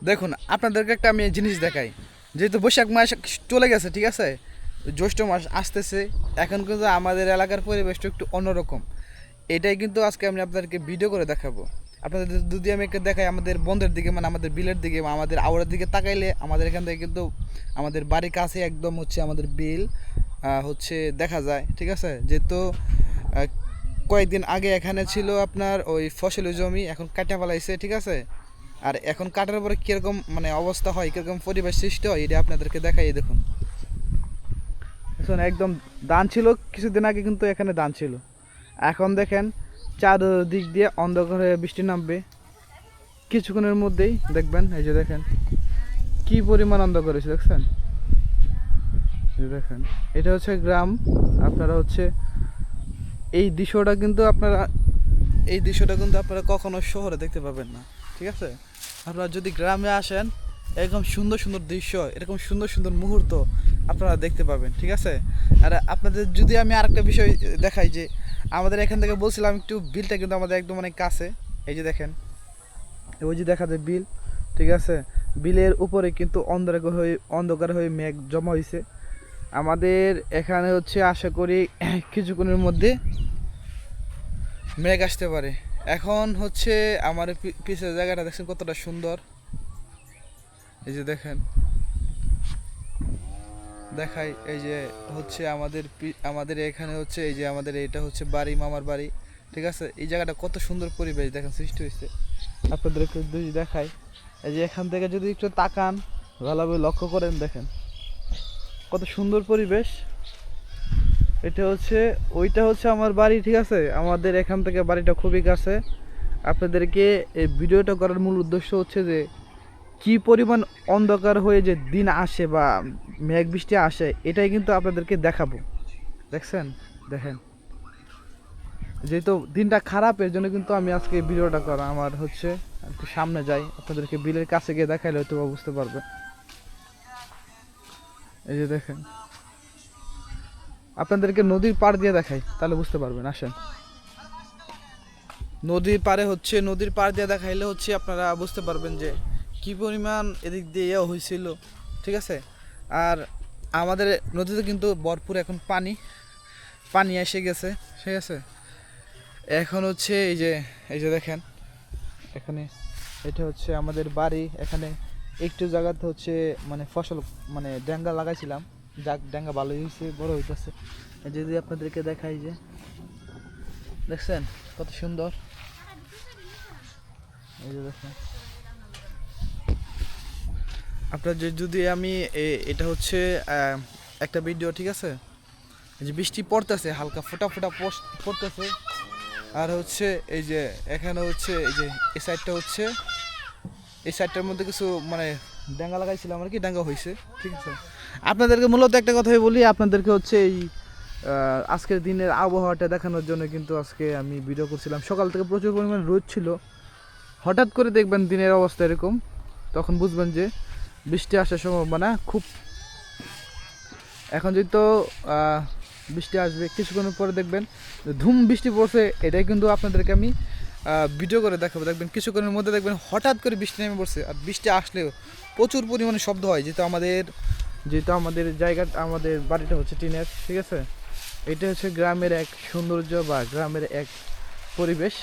দেখুন আপনাদেরকে একটা আমি জিনিস দেখাই, যেহেতু বৈশাখ মাস চলে গেছে, ঠিক আছে, জ্যৈষ্ঠ মাস আসতেছে, এখন কিন্তু আমাদের এলাকার পরিবেশটা একটু অন্যরকম। এটাই কিন্তু আজকে আমি আপনাদেরকে ভিডিও করে দেখাবো। আপনাদের যদি আমি একটা দেখাই আমাদের বন্ধের দিকে, মানে আমাদের বিলের দিকে বা আমাদের আওড়ার দিকে তাকাইলে আমাদের এখান থেকে কিন্তু আমাদের বাড়ির কাছে একদম হচ্ছে আমাদের বিল হচ্ছে দেখা যায়, ঠিক আছে। যেহেতু আহ, কয়েকদিন আগে এখানে ছিল আপনার ওই ফসলি জমি, এখন কাটা ফেলাইছে, ঠিক আছে। আর এখন কাটার পরে কীরকম মানে অবস্থা হয়, কীরকম পরিবেশ সৃষ্টি হয়, এটা আপনাদেরকে দেখাই। এই দেখুন, এখন একদম ধান ছিল কিছুদিন আগে, কিন্তু এখানে ধান ছিল। এখন দেখেন চারদিক দিয়ে অন্ধকার হয়ে বৃষ্টি নামবে কিছুক্ষণের মধ্যেই, দেখবেন। এই যে দেখেন কি পরিমাণ অন্ধকার হয়েছে, দেখছেন। এই যে দেখেন, এটা হচ্ছে গ্রাম। আপনারা হচ্ছে এই দৃশ্যটা কিন্তু আপনারা কখনো শহরে দেখতে পাবেন না, ঠিক আছে। আপনারা যদি গ্রামে আসেন, এরকম সুন্দর সুন্দর দৃশ্য, এরকম সুন্দর সুন্দর মুহূর্ত আপনারা দেখতে পাবেন, ঠিক আছে। আর আপনাদের যদি আমি আরেকটা বিষয় দেখাই, যে আমাদের এখান থেকে বলছিলাম একটু বিলটা কিন্তু আমাদের একদম অনেক কাছে। এই যে দেখেন, ওই যে দেখা যায় বিল, ঠিক আছে। বিলের উপরে কিন্তু অন্ধকার হয়ে মেঘ জমা হয়েছে। আমাদের এখানে হচ্ছে আশা করি কিছুক্ষণের মধ্যে মেঘ আসতে পারে। এখন হচ্ছে আমার পিছের জায়গাটা দেখছেন কতটা সুন্দর। এই যে দেখেন, দেখাই। এই যে হচ্ছে আমাদের এখানে হচ্ছে এই যে আমাদের এটা হচ্ছে বাড়ি, মামার বাড়ি, ঠিক আছে। এই জায়গাটা কত সুন্দর পরিবেশ দেখেন সৃষ্টি হয়েছে। আপনাদের একটু যদি দেখাই, এই যে এখান থেকে যদি একটু তাকান, ভালোভাবে লক্ষ্য করেন, দেখেন কত সুন্দর পরিবেশ। ওইটা হচ্ছে আমার বাড়ি, ঠিক আছে। আমাদের এখান থেকে বাড়িটা খুবই কাছে। আপনাদেরকে এই ভিডিওটা করার মূল উদ্দেশ্য হচ্ছে যে কি পরিমাণ অন্ধকার হয়ে যে দিন আসে বা মেঘ বৃষ্টি আসে, এটাই কিন্তু আপনাদেরকে দেখাবো। দেখছেন, দেখেন, যেহেতু দিনটা খারাপ, এর জন্য কিন্তু আমি আজকে এই ভিডিওটা করা। আমার হচ্ছে একটু সামনে যাই, আপনাদেরকে বিলের কাছে গিয়ে দেখাইলে হয়তো বুঝতে পারবে। এই যে দেখেন, আপনাদেরকে নদীর পাড় দিয়ে দেখাই, তাহলে বুঝতে পারবেন। আসেন, নদীর পাড় দিয়ে দেখাইলে হচ্ছে আপনারা বুঝতে পারবেন যে কি পরিমাণ এদিক দিয়ে হয়েছিল, ঠিক আছে। আর আমাদের নদীতে কিন্তু ভরপুর এখন পানি পানি এসে গেছে, ঠিক আছে। এখন হচ্ছে এই যে দেখেন, এখানে এটা হচ্ছে আমাদের বাড়ি। এখানে একটু জায়গাতে হচ্ছে মানে ফসল, মানে ডেঙ্গা লাগাইছিলাম, যাক ডেঙ্গা ভালোই হয়েছে, বড় হইতেছে। যদি আপনাদেরকে দেখাই, যে দেখছেন কত সুন্দর। এই যে দেখেন, আপনার যদি আমি এটা হচ্ছে একটা ভিডিও, ঠিক আছে। এই যে বৃষ্টি পড়তেছে, হালকা ফোটা ফোটা পড়তেছে। আর হচ্ছে এই যে এখানে হচ্ছে এই যে এই সাইডটার মধ্যে কিছু মানে ডাঙ্গা লাগাইছিলাম আর কি, ডাঙ্গা হয়েছে, ঠিক আছে। আপনাদেরকে মূলত একটা কথাই বলি, আপনাদেরকে হচ্ছে এই আজকের দিনের আবহাওয়াটা দেখানোর জন্য কিন্তু আজকে আমি ভিডিও করছিলাম। সকাল থেকে প্রচুর পরিমাণ রোদ ছিল, হঠাৎ করে দেখবেন দিনের অবস্থা এরকম, তখন বুঝবেন যে বৃষ্টি আসার সম্ভাবনা খুব। এখন যেহেতু বৃষ্টি আসবে কিছুক্ষণের পরে, দেখবেন ধুম বৃষ্টি পড়ছে, এটাই কিন্তু আপনাদেরকে আমি ভিডিও করে দেখাবো। দেখবেন কিছুক্ষণের মধ্যে দেখবেন হঠাৎ করে বৃষ্টি নেমে পড়ছে। আর বৃষ্টি আসলেও প্রচুর পরিমাণে শব্দ হয়, যেহেতু আমাদের জায়গাটা, আমাদের বাড়িটা হচ্ছে টিনের, ঠিক আছে। এটা হচ্ছে গ্রামের এক সৌন্দর্য বা গ্রামের এক পরিবেশ।